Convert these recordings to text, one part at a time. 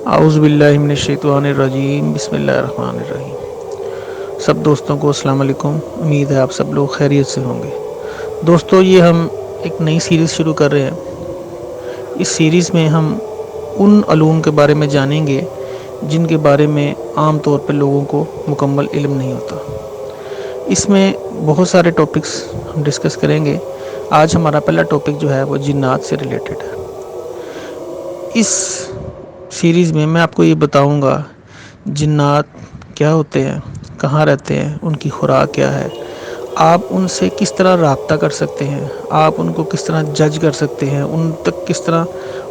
اعوذ باللہ من الشیطان الرجیم بسم اللہ الرحمن الرحیم۔ سب دوستوں کو السلام علیکم، امید ہے آپ سب لوگ خیریت سے ہوں گے۔ دوستو، یہ ہم ایک نئی سیریز شروع کر رہے ہیں۔ اس سیریز میں ہم ان علوم کے بارے میں جانیں گے جن کے بارے میں عام طور پہ لوگوں کو مکمل علم نہیں ہوتا۔ اس میں بہت سارے ٹاپکس ہم ڈسکس کریں گے۔ آج ہمارا پہلا ٹاپک جو ہے وہ جنات سے ریلیٹڈ ہے۔ اس سیریز میں آپ کو یہ بتاؤں گا جنات کیا ہوتے ہیں، کہاں رہتے ہیں، ان کی خوراک کیا ہے، آپ ان سے کس طرح رابطہ کر سکتے ہیں، آپ ان کو کس طرح جج کر سکتے ہیں، ان تک کس طرح،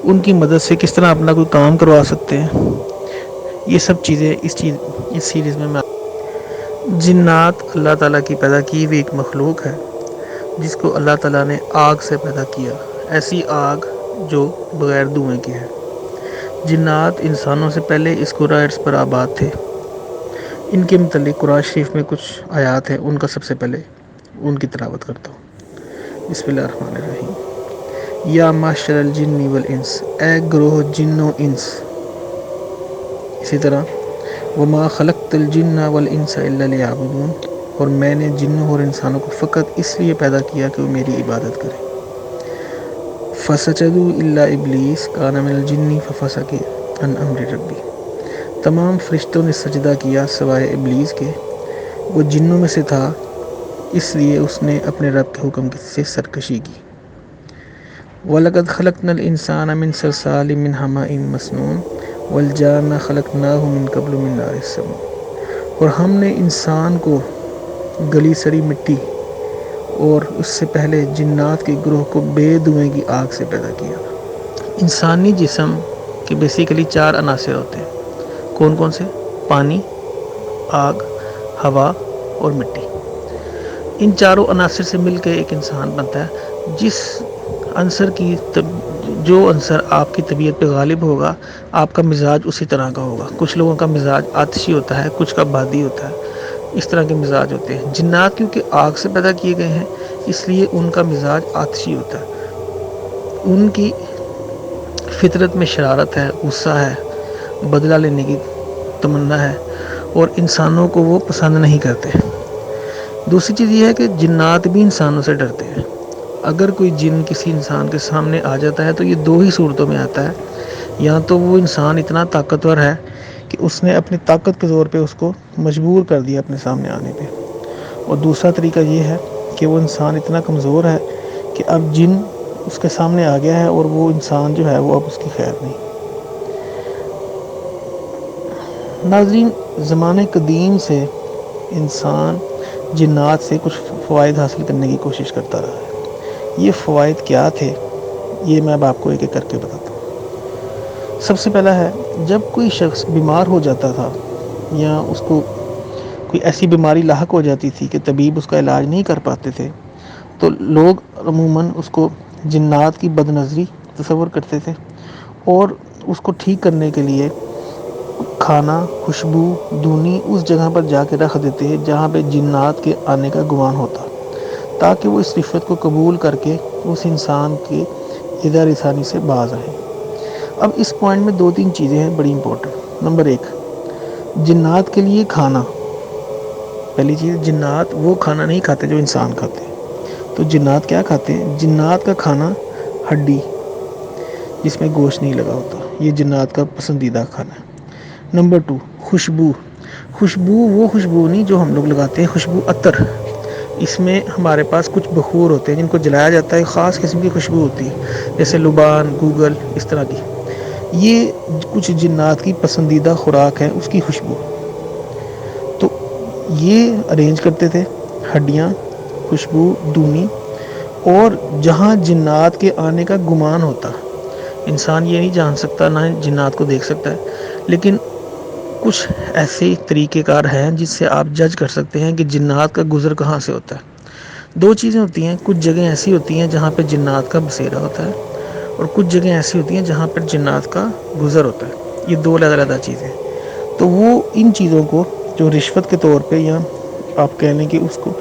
ان کی مدد سے کس طرح اپنا کوئی کام کروا سکتے ہیں۔ یہ سب چیزیں اس سیریز میں جنات اللہ تعالیٰ کی پیدا کی ہوئی ایک مخلوق ہے جس کو اللہ تعالیٰ نے آگ سے پیدا کیا، ایسی آگ جو بغیر دھوئیں کی ہے۔ جنات انسانوں سے پہلے اس قرآن ارض پر آباد تھے۔ ان کے متعلق قرآن شریف میں کچھ آیات ہیں، ان کا سب سے پہلے ان کی تلاوت کرتا ہوں۔ بسم اللہ الرحمن الرحیم۔ یا معشر الجن والانس، اے گروہ جن و انس۔ اسی طرح وما خلقت الجن والانس الا لیعبدون، اور میں نے جنوں اور انسانوں کو فقط اس لیے پیدا کیا کہ وہ میری عبادت کریں۔ فسجدوا الا ابلیس کان من الجن ففسق عن امر ربی، تمام فرشتوں نے سجدہ کیا سوائے ابلیس کے، وہ جنوں میں سے تھا اس لیے اس نے اپنے رب کے حکم سے سرکشی کی۔ وَلَقَدْ خَلَقْنَا الْإِنسَانَ مِنْ صَلْصَالٍ مِنْ حَمَإٍ مَسْنُونٍ وَالْجَانَّ خَلَقْنَاهُ مِنْ قَبْلُ مِنْ نَارِ السَّمُومِ، اور ہم نے انسان کو گلی سڑی مٹی اور اس سے پہلے جنات کے گروہ کو بے دھوئیں کی آگ سے پیدا کیا۔ انسانی جسم کے بیسیکلی 4 عناصر ہوتے ہیں۔ کون کون سے؟ پانی، آگ، ہوا اور مٹی۔ ان چاروں عناصر سے مل کے ایک انسان بنتا ہے۔ جس عنصر کی جو عنصر آپ کی طبیعت پہ غالب ہوگا، آپ کا مزاج اسی طرح کا ہوگا۔ کچھ لوگوں کا مزاج آتشی ہوتا ہے، کچھ کا بادی ہوتا ہے، اس طرح کے مزاج ہوتے ہیں۔ جنات کیونکہ آگ سے پیدا کیے گئے ہیں اس لیے ان کا مزاج آتشی ہوتا ہے۔ ان کی فطرت میں شرارت ہے، غصہ ہے، بدلہ لینے کی تمنا ہے، اور انسانوں کو وہ پسند نہیں کرتے۔ دوسری چیز یہ ہے کہ جنات بھی انسانوں سے ڈرتے ہیں۔ اگر کوئی جن کسی انسان کے سامنے آ جاتا ہے تو یہ 2 ہی صورتوں میں آتا ہے، یا تو وہ انسان اتنا طاقتور ہے کہ اس نے اپنی طاقت کے زور پہ اس کو مجبور کر دیا اپنے سامنے آنے پہ، اور دوسرا طریقہ یہ ہے کہ وہ انسان اتنا کمزور ہے کہ اب جن اس کے سامنے آ گیا ہے اور وہ انسان جو ہے وہ اب اس کی خیر نہیں۔ ناظرین، زمانہ قدیم سے انسان جنات سے کچھ فوائد حاصل کرنے کی کوشش کرتا رہا ہے۔ یہ فوائد کیا تھے یہ میں اب آپ کو ایک ایک کر کے بتاتا ہوں۔ سب سے پہلا ہے، جب کوئی شخص بیمار ہو جاتا تھا یا اس کو کوئی ایسی بیماری لاحق ہو جاتی تھی کہ طبیب اس کا علاج نہیں کر پاتے تھے، تو لوگ عموماً اس کو جنات کی بد نظری تصور کرتے تھے اور اس کو ٹھیک کرنے کے لیے کھانا، خوشبو، دونی اس جگہ پر جا کے رکھ دیتے ہیں جہاں پہ جنات کے آنے کا گمان ہوتا، تاکہ وہ اس رشوت کو قبول کر کے اس انسان کے ایذا رسانی سے باز آئیں۔ اب اس پوائنٹ میں 2-3 چیزیں ہیں بڑی امپورٹنٹ۔ نمبر 1، جنات کے لیے کھانا۔ پہلی چیز، جنات وہ کھانا نہیں کھاتے جو انسان کھاتے ہیں۔ تو جنات کیا کھاتے ہیں؟ جنات کا کھانا ہڈی جس میں گوشت نہیں لگا ہوتا، یہ جنات کا پسندیدہ کھانا ہے۔ نمبر 2، خوشبو۔ خوشبو وہ خوشبو نہیں جو ہم لوگ لگاتے ہیں، خوشبو عطر۔ اس میں ہمارے پاس کچھ بخور ہوتے ہیں جن کو جلایا جاتا ہے، خاص قسم کی خوشبو ہوتی ہے جیسے لبان، گوگل، اس طرح کی۔ یہ کچھ جنات کی پسندیدہ خوراک ہے، اس کی خوشبو۔ تو یہ ارینج کرتے تھے ہڈیاں، خوشبو، دونی، اور جہاں جنات کے آنے کا گمان ہوتا، انسان یہ نہیں جان سکتا، نہ جنات کو دیکھ سکتا ہے، لیکن کچھ ایسے طریقہ کار ہیں جس سے آپ جج کر سکتے ہیں کہ جنات کا گزر کہاں سے ہوتا ہے۔ 2 چیزیں ہوتی ہیں، کچھ جگہیں ایسی ہوتی ہیں جہاں پہ جنات کا بسیرا ہوتا ہے، اور کچھ جگہیں ایسی ہوتی ہیں جہاں پر جنات کا گزر ہوتا ہے۔ یہ 2 علیحدہ چیزیں ہیں۔ تو وہ ان چیزوں کو جو رشوت کے طور پہ یا آپ کہہ لیں کہ اس کو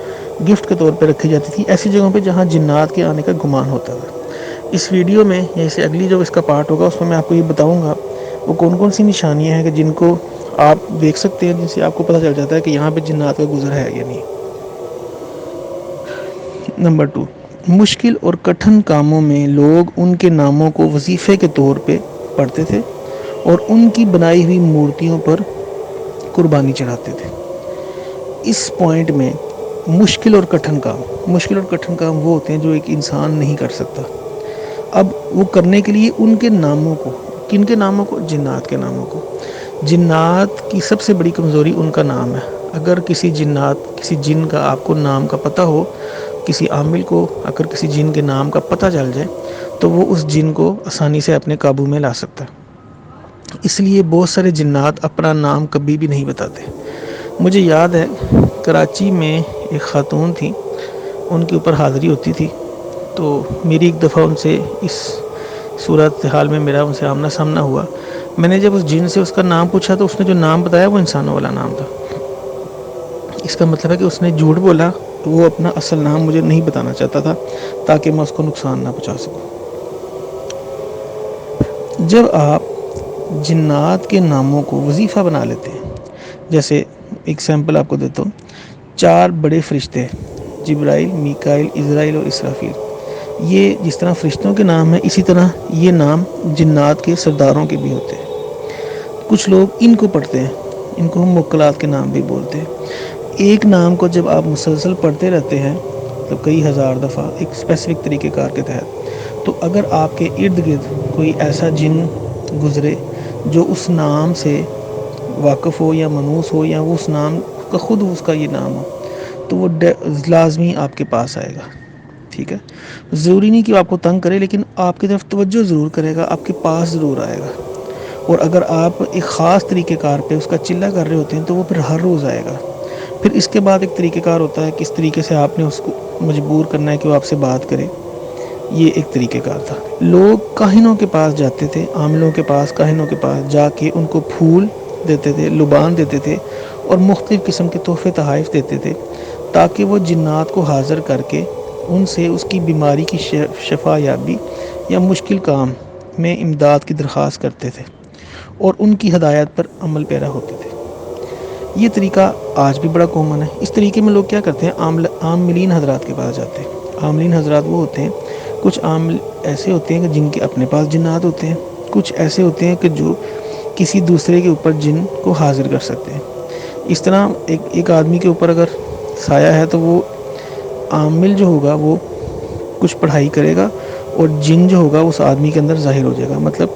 گفٹ کے طور پہ رکھی جاتی تھی ایسی جگہوں پہ جہاں جنات کے آنے کا گمان ہوتا تھا۔ اس ویڈیو میں یا اسے اگلی جو اس کا پارٹ ہوگا اس میں آپ کو یہ بتاؤں گا وہ کون کون سی نشانیاں ہیں کہ جن کو آپ دیکھ سکتے ہیں، جن سے آپ کو پتہ چل جاتا ہے کہ یہاں پہ جنات کا گزر ہے یا نہیں؟ نمبر 2، مشکل اور کٹھن کاموں میں لوگ ان کے ناموں کو وظیفے کے طور پہ پڑھتے تھے اور ان کی بنائی ہوئی مورتیوں پر قربانی چڑھاتے تھے۔ اس پوائنٹ میں مشکل اور کٹھن کام وہ ہوتے ہیں جو ایک انسان نہیں کر سکتا۔ اب وہ کرنے کے لیے ان کے ناموں کو، کن کے ناموں کو؟ جنات کے ناموں کو۔ جنات کی سب سے بڑی کمزوری ان کا نام ہے۔ اگر کسی جن کا آپ کو نام کا پتہ ہو، کسی عامل کو اگر کسی جن کے نام کا پتہ چل جائے تو وہ اس جن کو آسانی سے اپنے قابو میں لا سکتا ہے۔ اس لیے بہت سارے جنات اپنا نام کبھی بھی نہیں بتاتے۔ مجھے یاد ہے کراچی میں ایک خاتون تھی، ان کے اوپر حاضری ہوتی تھی، تو میری ایک دفعہ ان سے اس صورتحال میں میرا ان سے آمنا سامنا ہوا۔ میں نے جب اس جن سے اس کا نام پوچھا تو اس نے جو نام بتایا وہ انسانوں والا نام تھا۔ اس کا مطلب ہے کہ اس نے جھوٹ بولا، وہ اپنا اصل نام مجھے نہیں بتانا چاہتا تھا تاکہ میں اس کو نقصان نہ پہنچا سکوں۔ جب آپ جنات کے ناموں کو وظیفہ بنا لیتے ہیں، جیسے ایک سیمپل آپ کو دیتا ہوں، 4 بڑے فرشتے، جبرائیل، میکائیل، عزرائیل اور اسرافیل، یہ جس طرح فرشتوں کے نام ہیں اسی طرح یہ نام جنات کے سرداروں کے بھی ہوتے ہیں۔ کچھ لوگ ان کو پڑھتے ہیں، ان کو ہم موکلات کے نام بھی بولتے ہیں۔ ایک نام کو جب آپ مسلسل پڑھتے رہتے ہیں تو کئی ہزار دفعہ ایک اسپیسیفک طریقہ کار کے تحت، تو اگر آپ کے ارد گرد کوئی ایسا جن گزرے جو اس نام سے واقف ہو یا منوس ہو یا وہ اس نام کا خود اس کا یہ نام ہو، تو وہ لازمی آپ کے پاس آئے گا۔ ٹھیک ہے، ضروری نہیں کہ وہ آپ کو تنگ کرے، لیکن آپ کی طرف توجہ ضرور کرے گا، آپ کے پاس ضرور آئے گا۔ اور اگر آپ ایک خاص طریقہ کار پہ اس کا چلہ کر رہے ہوتے ہیں تو وہ پھر ہر روز آئے گا۔ پھر اس کے بعد ایک طریقہ کار ہوتا ہے، کس طریقے سے آپ نے اس کو مجبور کرنا ہے کہ وہ آپ سے بات کرے، یہ ایک طریقہ کار تھا۔ لوگ کاہنوں کے پاس جاتے تھے، عاملوں کے پاس، کاہنوں کے پاس جا کے ان کو پھول دیتے تھے، لبان دیتے تھے اور مختلف قسم کے تحفے تحائف دیتے تھے تاکہ وہ جنات کو حاضر کر کے ان سے اس کی بیماری کی شفا یابی یا مشکل کام میں امداد کی درخواست کرتے تھے اور ان کی ہدایت پر عمل پیرا ہوتے تھے۔ یہ طریقہ آج بھی بڑا کامن ہے۔ اس طریقے میں لوگ کیا کرتے ہیں، عاملین حضرات کے پاس جاتے ہیں۔ عاملین حضرات وہ ہوتے ہیں، کچھ عامل ایسے ہوتے ہیں کہ جن کے اپنے پاس جنات ہوتے ہیں، کچھ ایسے ہوتے ہیں کہ جو کسی دوسرے کے اوپر جن کو حاضر کر سکتے ہیں۔ اس طرح ایک آدمی کے اوپر اگر سایہ ہے تو وہ عامل جو ہوگا وہ کچھ پڑھائی کرے گا اور جن جو ہوگا اس آدمی کے اندر ظاہر ہو جائے گا۔ مطلب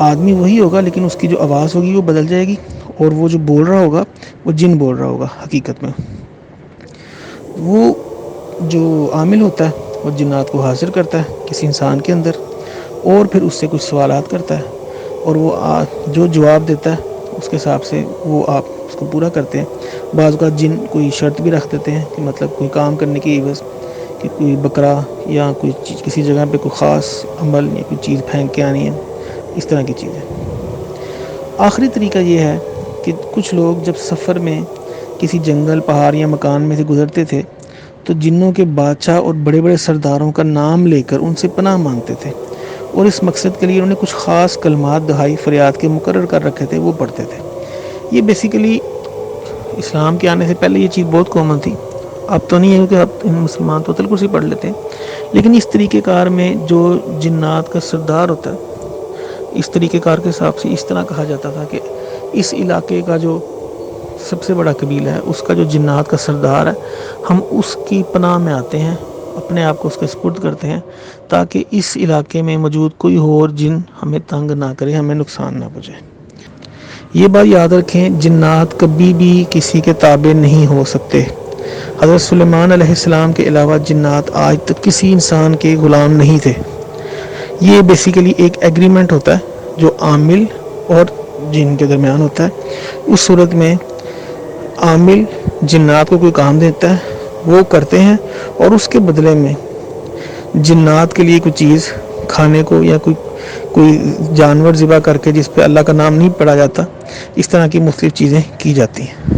آدمی وہی ہوگا لیکن اس کی جو آواز ہوگی وہ بدل جائے گی اور وہ جو بول رہا ہوگا وہ جن بول رہا ہوگا۔ حقیقت میں وہ جو عامل ہوتا ہے وہ جنات کو حاضر کرتا ہے کسی انسان کے اندر اور پھر اس سے کچھ سوالات کرتا ہے اور وہ جو جواب دیتا ہے اس کے حساب سے وہ آپ اس کو پورا کرتے ہیں۔ بعض اوقات جن کوئی شرط بھی رکھ دیتے ہیں کہ مطلب کوئی کام کرنے کی عوض کہ کوئی بکرا یا کوئی چیز کسی جگہ پہ کوئی خاص عمل یا کوئی چیز پھینک کے آنی ہے، اس طرح کی چیزیں۔ آخری طریقہ یہ ہے کہ کچھ لوگ جب سفر میں کسی جنگل، پہاڑ یا مکان میں سے گزرتے تھے تو جنوں کے بادشاہ اور بڑے بڑے سرداروں کا نام لے کر ان سے پناہ مانگتے تھے اور اس مقصد کے لیے انہوں نے کچھ خاص کلمات، دہائی، فریاد کے مقرر کر رکھے تھے، وہ پڑھتے تھے۔ یہ بیسیکلی اسلام کے آنے سے پہلے یہ چیز بہت کامن تھی۔ اب تو نہیں ہے کہ اب مسلمان تو تل کرسی پڑھ لیتے ہیں، لیکن اس طریقہ کار میں جو جنات کا سردار ہوتا ہے، اس طریقہ کار کے حساب سے اس طرح کہا جاتا تھا کہ اس علاقے کا جو سب سے بڑا قبیلہ ہے، اس کا جو جنات کا سردار ہے، ہم اس کی پناہ میں آتے ہیں، اپنے آپ کو اس کے سپرد کرتے ہیں تاکہ اس علاقے میں موجود کوئی اور جن ہمیں تنگ نہ کرے، ہمیں نقصان نہ پہنچائے۔ یہ بات یاد رکھیں، جنات کبھی بھی کسی کے تابع نہیں ہو سکتے۔ حضرت سلیمان علیہ السلام کے علاوہ جنات آج تک کسی انسان کے غلام نہیں تھے۔ یہ بیسیکلی ایک ایگریمنٹ ہوتا ہے جو عامل اور جن کے درمیان ہوتا ہے۔ اس صورت میں عامل جنات کو کوئی کام دیتا ہے، وہ کرتے ہیں اور اس کے بدلے میں جنات کے لیے کوئی چیز کھانے کو یا کوئی جانور ذبح کر کے جس پہ اللہ کا نام نہیں پڑھا جاتا، اس طرح کی مختلف چیزیں کی جاتی ہیں۔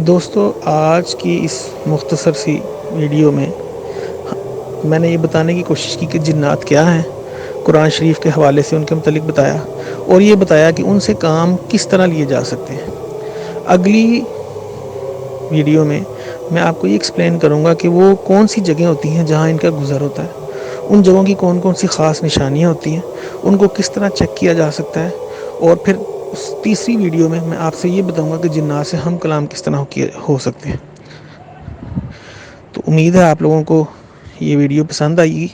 دوستو، آج کی اس مختصر سی ویڈیو میں نے یہ بتانے کی کوشش کی کہ جنات کیا ہیں قرآن شریف کے حوالے سے ان کے متعلق بتایا، اور یہ بتایا کہ ان سے کام کس طرح لیے جا سکتے ہیں۔ اگلی ویڈیو میں میں آپ کو یہ ایکسپلین کروں گا کہ وہ کون سی جگہیں ہوتی ہیں جہاں ان کا گزر ہوتا ہے، ان جگہوں کی کون کون سی خاص نشانیاں ہوتی ہیں، ان کو کس طرح چیک کیا جا سکتا ہے، اور پھر تیسری ویڈیو میں میں آپ سے یہ بتاؤں گا کہ جنات سے ہم کلام کس طرح ہو سکتے ہیں۔ تو امید ہے آپ لوگوں کو یہ ویڈیو پسند آئے گی۔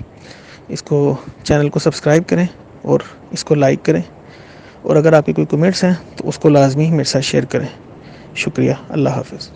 اس کو چینل کو سبسکرائب کریں اور اس کو لائک کریں، اور اگر آپ کے کوئی کمنٹس ہیں تو اس کو لازمی میرے ساتھ شیئر کریں۔ شکریہ، اللہ حافظ۔